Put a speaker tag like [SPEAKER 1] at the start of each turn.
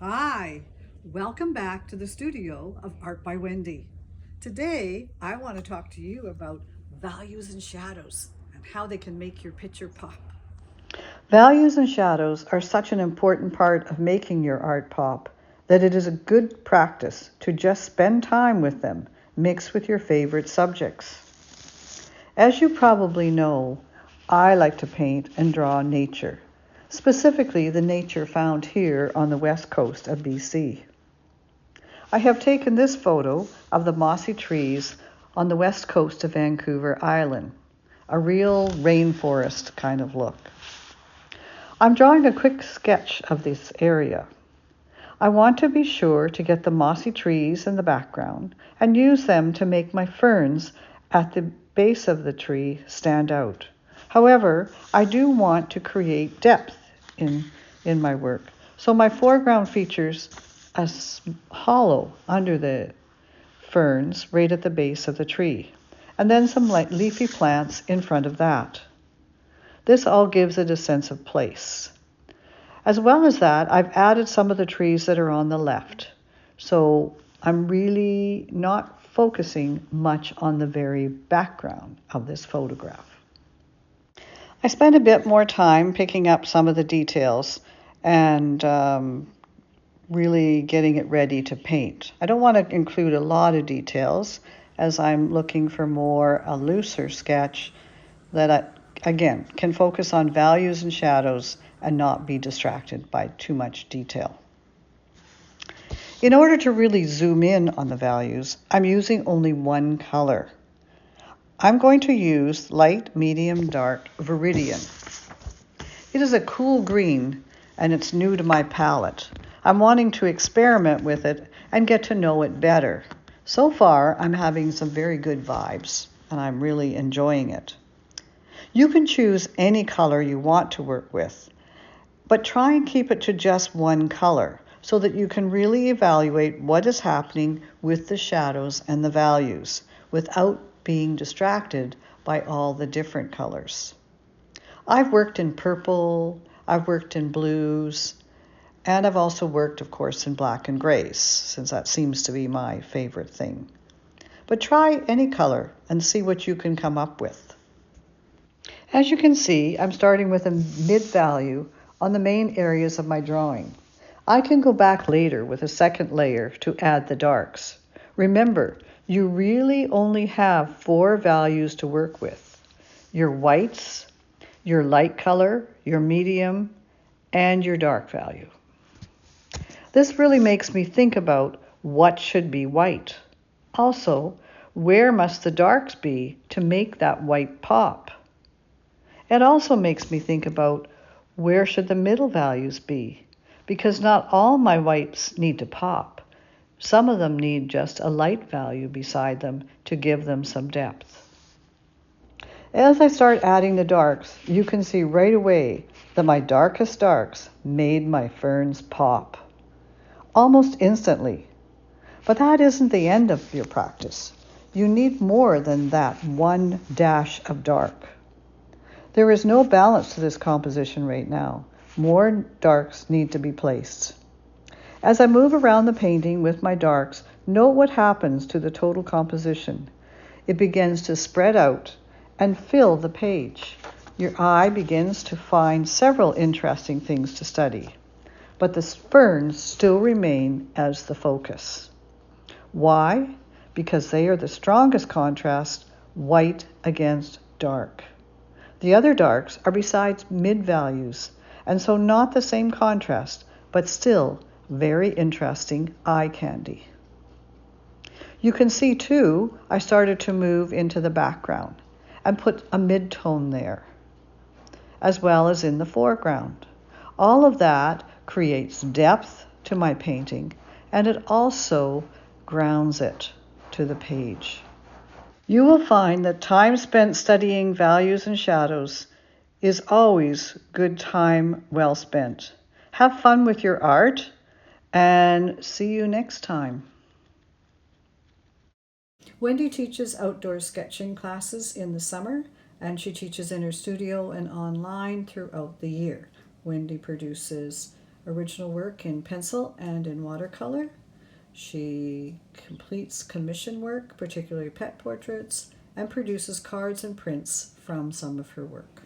[SPEAKER 1] Hi, welcome back to the studio of Art by Wendy. Today, I want to talk to you about values and shadows and how they can make your picture pop.
[SPEAKER 2] Values and shadows are such an important part of making your art pop that it is a good practice to just spend time with them, mixed with your favorite subjects. As you probably know, I like to paint and draw nature, specifically the nature found here on the west coast of BC. I have taken this photo of the mossy trees on the west coast of Vancouver Island, a real rainforest kind of look. I'm drawing a quick sketch of this area. I want to be sure to get the mossy trees in the background and use them to make my ferns at the base of the tree stand out. However, I do want to create depth in my work. So my foreground features a hollow under the ferns right at the base of the tree, and then some light leafy plants in front of that. This all gives it a sense of place. As well as that, I've added some of the trees that are on the left. So I'm really not focusing much on the very background of this photograph. I spent a bit more time picking up some of the details and really getting it ready to paint. I don't want to include a lot of details as I'm looking for a looser sketch that again, can focus on values and shadows and not be distracted by too much detail. In order to really zoom in on the values, I'm using only one color. I'm going to use light, medium, dark Viridian. It is a cool green and it's new to my palette. I'm wanting to experiment with it and get to know it better. So far, I'm having some very good vibes and I'm really enjoying it. You can choose any color you want to work with, but try and keep it to just one color so that you can really evaluate what is happening with the shadows and the values without being distracted by all the different colors. I've worked in purple, I've worked in blues, and I've also worked, of course, in black and grays, since that seems to be my favorite thing. But try any color and see what you can come up with. As you can see, I'm starting with a mid value on the main areas of my drawing. I can go back later with a second layer to add the darks. Remember, you really only have 4 values to work with: your whites, your light color, your medium, and your dark value. This really makes me think about what should be white. Also, where must the darks be to make that white pop? It also makes me think about where should the middle values be, because not all my whites need to pop. Some of them need just a light value beside them to give them some depth. As I start adding the darks, you can see right away that my darkest darks made my ferns pop almost instantly. But that isn't the end of your practice. You need more than that one dash of dark. There is no balance to this composition right now. More darks need to be placed. As I move around the painting with my darks, note what happens to the total composition. It begins to spread out and fill the page. Your eye begins to find several interesting things to study, but the ferns still remain as the focus. Why? Because they are the strongest contrast, white against dark. The other darks are besides mid-values, and so not the same contrast, but still very interesting eye candy. You can see too, I started to move into the background and put a mid-tone there, as well as in the foreground. All of that creates depth to my painting, and it also grounds it to the page. You will find that time spent studying values and shadows is always good time well spent. Have fun with your art and see you next time.
[SPEAKER 1] Wendy teaches outdoor sketching classes in the summer, and she teaches in her studio and online throughout the year. Wendy produces original work in pencil and in watercolor. She completes commission work, particularly pet portraits, and produces cards and prints from some of her work.